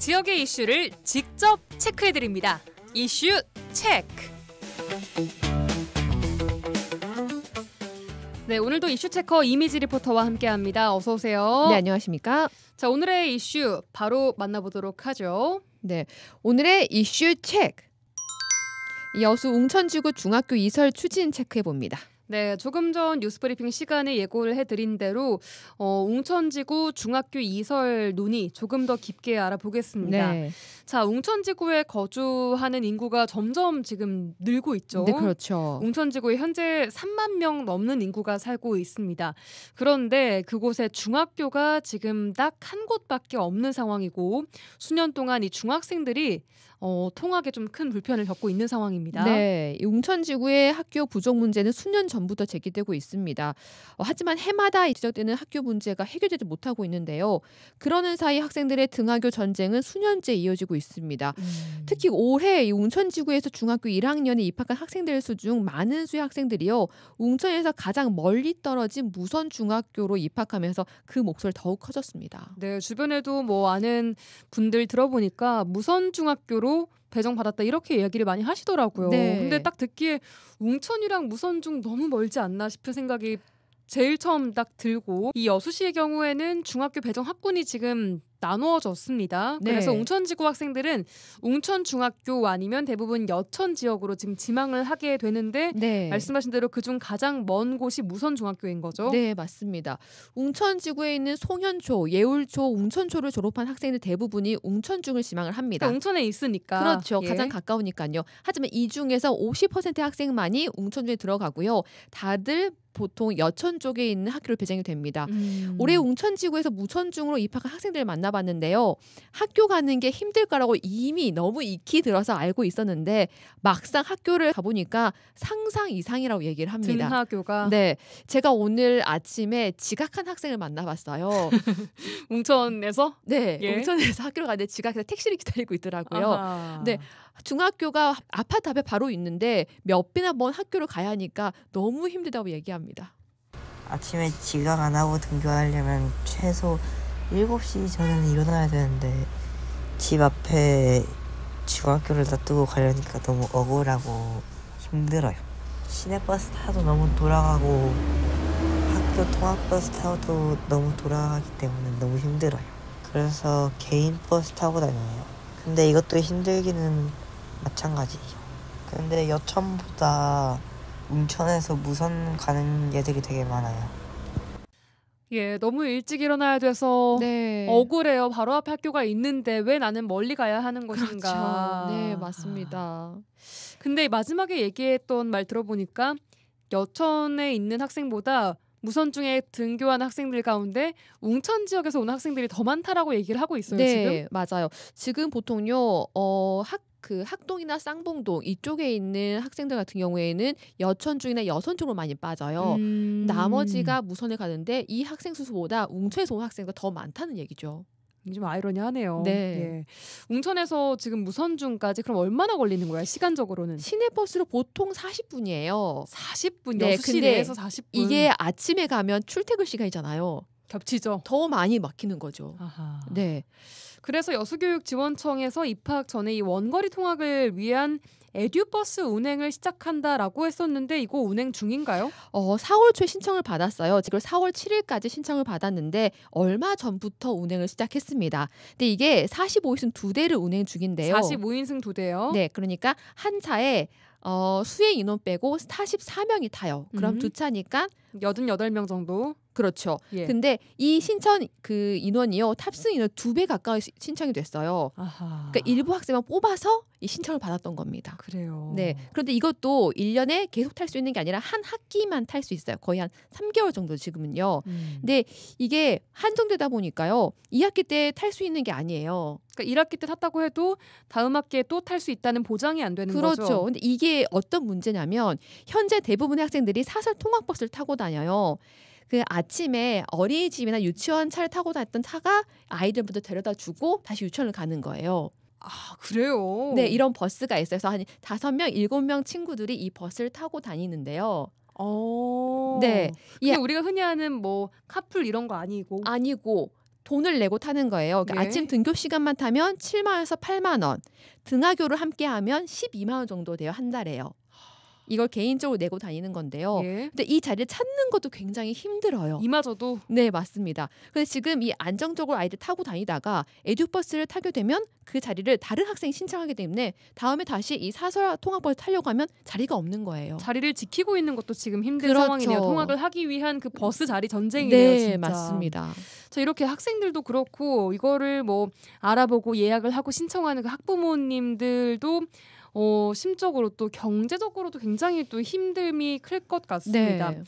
지역의 이슈를 직접 체크해드립니다. 이슈 체크. 네, 오늘도 이슈 체커 이미지 리포터와 함께합니다. 어서 오세요. 네, 안녕하십니까? 자, 오늘의 이슈 바로 만나보도록 하죠. 네, 오늘의 이슈 체크. 여수 웅천지구 중학교 이설 추진 체크해봅니다. 네, 조금 전 뉴스브리핑 시간에 예고를 해드린 대로 웅천지구 중학교 이설 논의 조금 더 깊게 알아보겠습니다. 네. 자, 웅천지구에 거주하는 인구가 점점 지금 늘고 있죠. 네, 그렇죠. 웅천지구에 현재 3만 명 넘는 인구가 살고 있습니다. 그런데 그곳에 중학교가 지금 딱 한 곳밖에 없는 상황이고 수년 동안 이 중학생들이 통학에 좀 큰 불편을 겪고 있는 상황입니다. 네, 이 웅천지구의 학교 부족 문제는 수년 전부터 제기되고 있습니다. 하지만 해마다 지적되는 학교 문제가 해결되지 못하고 있는데요. 그러는 사이 학생들의 등하교 전쟁은 수년째 이어지고 있습니다. 특히 올해 이 웅천지구에서 중학교 1학년에 입학한 학생들 수 중 많은 수의 학생들이요. 웅천에서 가장 멀리 떨어진 무선 중학교로 입학하면서 그 목소리가 더욱 커졌습니다. 네, 주변에도 아는 분들 들어보니까 무선 중학교로 배정받았다 이렇게 이야기를 많이 하시더라고요. 네. 근데 딱 듣기에 웅천이랑 무선중 너무 멀지 않나 싶은 생각이 제일 처음 딱 들고, 이 여수시의 경우에는 중학교 배정 학군이 지금 나누어졌습니다. 네. 그래서 웅천지구 학생들은 웅천중학교 아니면 대부분 여천 지역으로 지금 지망을 하게 되는데 네. 말씀하신 대로 그중 가장 먼 곳이 무선중학교인 거죠? 네, 맞습니다. 웅천지구에 있는 송현초, 예울초, 웅천초를 졸업한 학생들 대부분이 웅천중을 지망을 합니다. 그러니까 웅천에 있으니까. 그렇죠. 예. 가장 가까우니까요. 하지만 이 중에서 50%의 학생만이 웅천중에 들어가고요. 다들 보통 여천 쪽에 있는 학교를 배정이 됩니다. 올해 웅천지구에서 무천중으로 입학한 학생들을 만나봤는데요. 학교 가는 게 힘들 거라고 이미 너무 익히 들어서 알고 있었는데 막상 학교를 가보니까 상상 이상이라고 얘기를 합니다. 등하교가. 네, 제가 오늘 아침에 지각한 학생을 만나봤어요. 웅천에서? 네, 예. 웅천에서 학교를 가는데 지각해서 택시를 기다리고 있더라고요. 아하. 네, 중학교가 아파트 앞에 바로 있는데 몇 배나 먼 학교를 가야 하니까 너무 힘들다고 얘기합니다. 아침에 지각 안 하고 등교하려면 최소 7시 전에는 일어나야 되는데 집 앞에 중학교를 놔두고 가려니까 너무 억울하고 힘들어요. 시내버스 타도 너무 돌아가고 학교 통학버스 타도 너무 돌아가기 때문에 너무 힘들어요. 그래서 개인 버스 타고 다녀요. 근데 이것도 힘들기는 마찬가지예요. 근데 여천보다 웅천에서 무선 가는 애들이 되게 많아요. 예, 너무 일찍 일어나야 돼서 네, 억울해요. 바로 앞에 학교가 있는데 왜 나는 멀리 가야 하는 것인가. 그렇죠. 네, 맞습니다. 근데 마지막에 얘기했던 말 들어보니까 여천에 있는 학생보다 무선중에 등교한 학생들 가운데 웅천 지역에서 온 학생들이 더 많다라고 얘기를 하고 있어요. 네, 지금. 맞아요. 지금 보통요, 학동이나 쌍봉동 이쪽에 있는 학생들 같은 경우에는 여천 쪽이나 여선 쪽으로 많이 빠져요. 나머지가 무선에 가는데 이 학생 수보다 웅천에서 온 학생이 더 많다는 얘기죠. 좀 아이러니하네요. 네. 예. 웅천에서 지금 무선중까지 그럼 얼마나 걸리는 거야? 시간적으로는? 시내버스로 보통 40분이에요. 40분. 네, 여수 근데 시내에서 40분. 이게 아침에 가면 출퇴근 시간이잖아요. 겹치죠. 더 많이 막히는 거죠. 아하. 네. 그래서 여수교육지원청에서 입학 전에 이 원거리 통학을 위한 에듀버스 운행을 시작한다라고 했었는데 이거 운행 중인가요? 4월 초에 신청을 받았어요. 지금 4월 7일까지 신청을 받았는데 얼마 전부터 운행을 시작했습니다. 근데 이게 45인승 2대를 운행 중인데요. 45인승 2대요. 네, 그러니까 한 차에 수행 인원 빼고 44명이 타요. 그럼 두 차니까 88명 정도. 그렇죠. 예. 근데 이 신청 그 인원이요. 탑승 인원 2배 가까이 신청이 됐어요. 아하. 그러니까 일부 학생만 뽑아서 이 신청을 받았던 겁니다. 그래요. 네. 그런데 이것도 1년에 계속 탈 수 있는 게 아니라 한 학기만 탈 수 있어요. 거의 한 3개월 정도 지금은요. 근데 이게 한정되다 보니까요. 2학기 때 탈 수 있는 게 아니에요. 그러니까 1학기 때 탔다고 해도 다음 학기에 또 탈 수 있다는 보장이 안 되는 그렇죠. 거죠. 근데 이게 어떤 문제냐면 현재 대부분의 학생들이 사설 통학버스를 타고 다녀요. 그 아침에 어린이집이나 유치원 차를 타고 다녔던 차가 아이들부터 데려다 주고 다시 유치원을 가는 거예요. 아, 그래요? 네, 이런 버스가 있어요. 그래서 한 5명, 7명 친구들이 이 버스를 타고 다니는데요. 어. 네. 근데 우리가 흔히 하는 뭐 카풀 이런 거 아니고. 아니고 돈을 내고 타는 거예요. 그러니까 예. 아침 등교 시간만 타면 7만 원에서 8만 원, 등하교를 함께 하면 12만 원 정도 돼요. 한 달에요. 이걸 개인적으로 내고 다니는 건데요. 예. 근데 이 자리를 찾는 것도 굉장히 힘들어요. 이마저도 네, 맞습니다. 근데 지금 이 안정적으로 아이들 타고 다니다가 에듀버스를 타게 되면 그 자리를 다른 학생이 신청하기 때문에 다음에 다시 이 사설 통학버스 타려고 하면 자리가 없는 거예요. 자리를 지키고 있는 것도 지금 힘든 그렇죠. 상황이네요. 통학을 하기 위한 그 버스 자리 전쟁이네요. 네, 진짜. 맞습니다. 자, 이렇게 학생들도 그렇고 이거를 뭐 알아보고 예약을 하고 신청하는 그 학부모님들도 심적으로 또 경제적으로도 굉장히 또 힘듦이 클 것 같습니다. 네.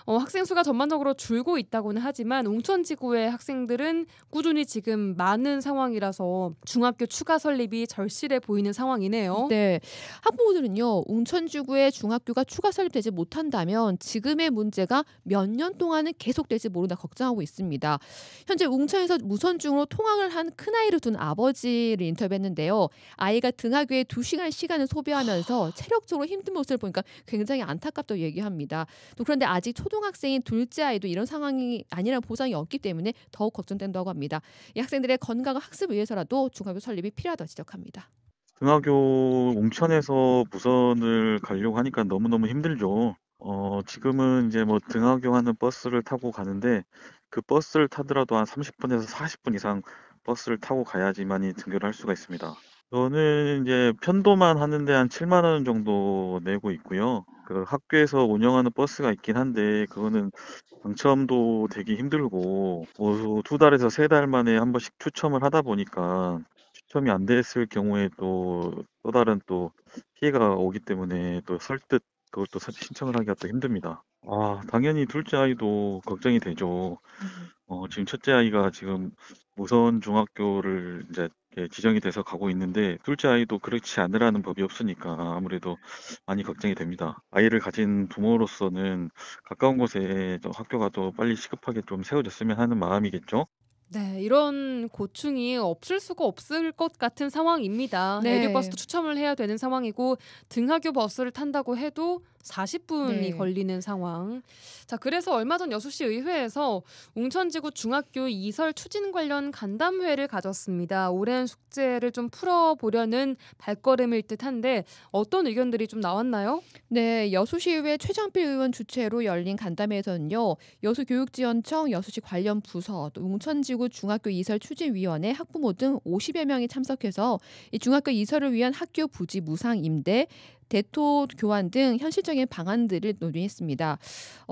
학생 수가 전반적으로 줄고 있다고는 하지만 웅천지구의 학생들은 꾸준히 지금 많은 상황이라서 중학교 추가 설립이 절실해 보이는 상황이네요. 네, 학부모들은요 웅천지구의 중학교가 추가 설립되지 못한다면 지금의 문제가 몇 년 동안은 계속될지 모른다 걱정하고 있습니다. 현재 웅천에서 무선중으로 통학을 한 큰아이를 둔 아버지를 인터뷰했는데요. 아이가 등하교에 2시간 시간을 소비하면서 체력적으로 힘든 모습을 보니까 굉장히 안타깝다고 얘기합니다. 또 그런데 아직 초등학생인 둘째 아이도 이런 상황이 아니라는 보장이 없기 때문에 더욱 걱정된다고 합니다. 이 학생들의 건강과 학습을 위해서라도 중학교 설립이 필요하다고 지적합니다. 등하교 웅천에서 무선을 가려고 하니까 너무너무 힘들죠. 지금은 이제 뭐 등하교 하는 버스를 타고 가는데 그 버스를 타더라도 한 30분에서 40분 이상 버스를 타고 가야지만이 등교를 할 수가 있습니다. 저는 이제 편도만 하는데 한 7만 원 정도 내고 있고요. 그 학교에서 운영하는 버스가 있긴 한데 그거는 당첨도 되기 힘들고 뭐 2달에서 3달 만에 한 번씩 추첨을 하다 보니까 추첨이 안 됐을 경우에 또 다른 또 피해가 오기 때문에 또 설득 그걸 또 신청을 하기가 또 힘듭니다. 당연히 둘째 아이도 걱정이 되죠. 지금 첫째 아이가 지금 무선 중학교를 이제 지정이 돼서 가고 있는데 둘째 아이도 그렇지 않으라는 법이 없으니까 아무래도 많이 걱정이 됩니다. 아이를 가진 부모로서는 가까운 곳에 또 학교가 또 빨리 시급하게 좀 세워졌으면 하는 마음이겠죠. 네, 이런 고충이 없을 수가 없을 것 같은 상황입니다. 네. 에듀버스도 추첨을 해야 되는 상황이고 등하교 버스를 탄다고 해도 40분이 네. 걸리는 상황. 자, 그래서 얼마 전 여수시 의회에서 웅천지구 중학교 이설 추진 관련 간담회를 가졌습니다. 오랜 숙제를 좀 풀어보려는 발걸음일 듯한데 어떤 의견들이 좀 나왔나요? 네, 여수시의회 최정필 의원 주최로 열린 간담회에서는요. 여수교육지원청, 여수시 관련 부서, 또 웅천지구 중학교 이설 추진위원회, 학부모 등 50여 명이 참석해서 이 중학교 이설을 위한 학교 부지 무상 임대, 대토 교환 등 현실적인 방안들을 논의했습니다.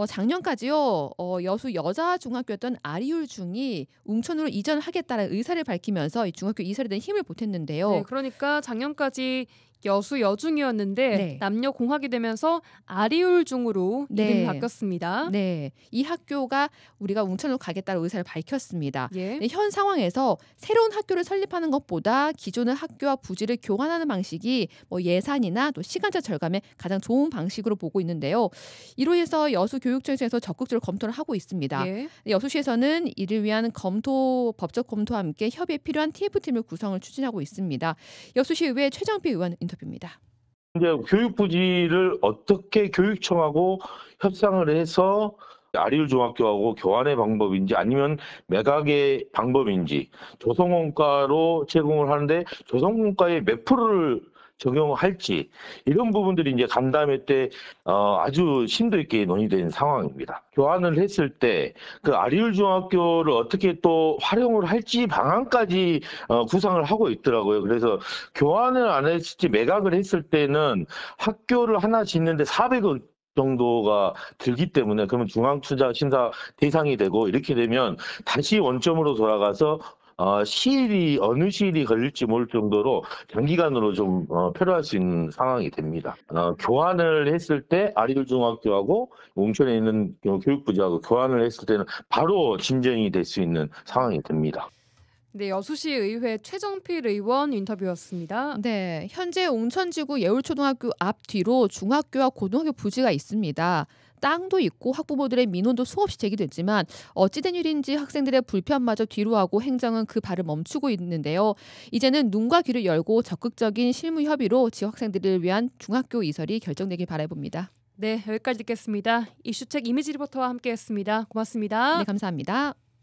작년까지요 여수 여자 중학교였던 아리울중이 웅천으로 이전하겠다는 의사를 밝히면서 이 중학교 이설에 대한 힘을 보탰는데요. 네, 그러니까 작년까지 여수 여중이었는데 네. 남녀 공학이 되면서 아리울중으로 네. 이름이 바뀌었습니다. 네, 이 학교가 우리가 웅천으로 가겠다는 의사를 밝혔습니다. 예. 네, 현 상황에서 새로운 학교를 설립하는 것보다 기존의 학교와 부지를 교환하는 방식이 뭐 예산이나 또 시간차 절감에 가장 좋은 방식으로 보고 있는데요. 이로 해서 여수교육청에서 적극적으로 검토를 하고 있습니다. 예. 여수시에서는 이를 위한 법적 검토와 함께 협의에 필요한 TF팀을 구성을 추진하고 있습니다. 여수시의회 최정필 의원 인터뷰입니다. 이제 교육부지를 어떻게 교육청하고 협상을 해서 아리울 중학교하고 교환의 방법인지 아니면 매각의 방법인지 조성원가로 제공을 하는데 조성원가의 몇 프로를 적용할지 이런 부분들이 이제 간담회 때 아주 심도 있게 논의된 상황입니다. 교환을 했을 때 그 아리울 중학교를 어떻게 또 활용을 할지 방안까지 구상을 하고 있더라고요. 그래서 교환을 안 했을지 매각을 했을 때는 학교를 하나 짓는데 400억 정도가 들기 때문에 그러면 중앙투자 심사 대상이 되고 이렇게 되면 다시 원점으로 돌아가서 시일이 어느 시일이 걸릴지 모를 정도로 장기간으로 좀 필요할 수 있는 상황이 됩니다. 교환을 했을 때 아리울 중학교하고 웅천에 있는 교육부지하고 교환을 했을 때는 바로 진전이 될 수 있는 상황이 됩니다. 네, 여수시 의회 최정필 의원 인터뷰였습니다. 네, 현재 웅천지구 예울초등학교 앞뒤로 중학교와 고등학교 부지가 있습니다. 땅도 있고 학부모들의 민원도 수없이 제기됐지만 어찌된 일인지 학생들의 불편마저 뒤로하고 행정은 그 발을 멈추고 있는데요. 이제는 눈과 귀를 열고 적극적인 실무 협의로 지역 학생들을 위한 중학교 이설이 결정되길 바라봅니다. 네, 여기까지 듣겠습니다. 이슈책 이미지 리포터와 함께했습니다. 고맙습니다. 네, 감사합니다.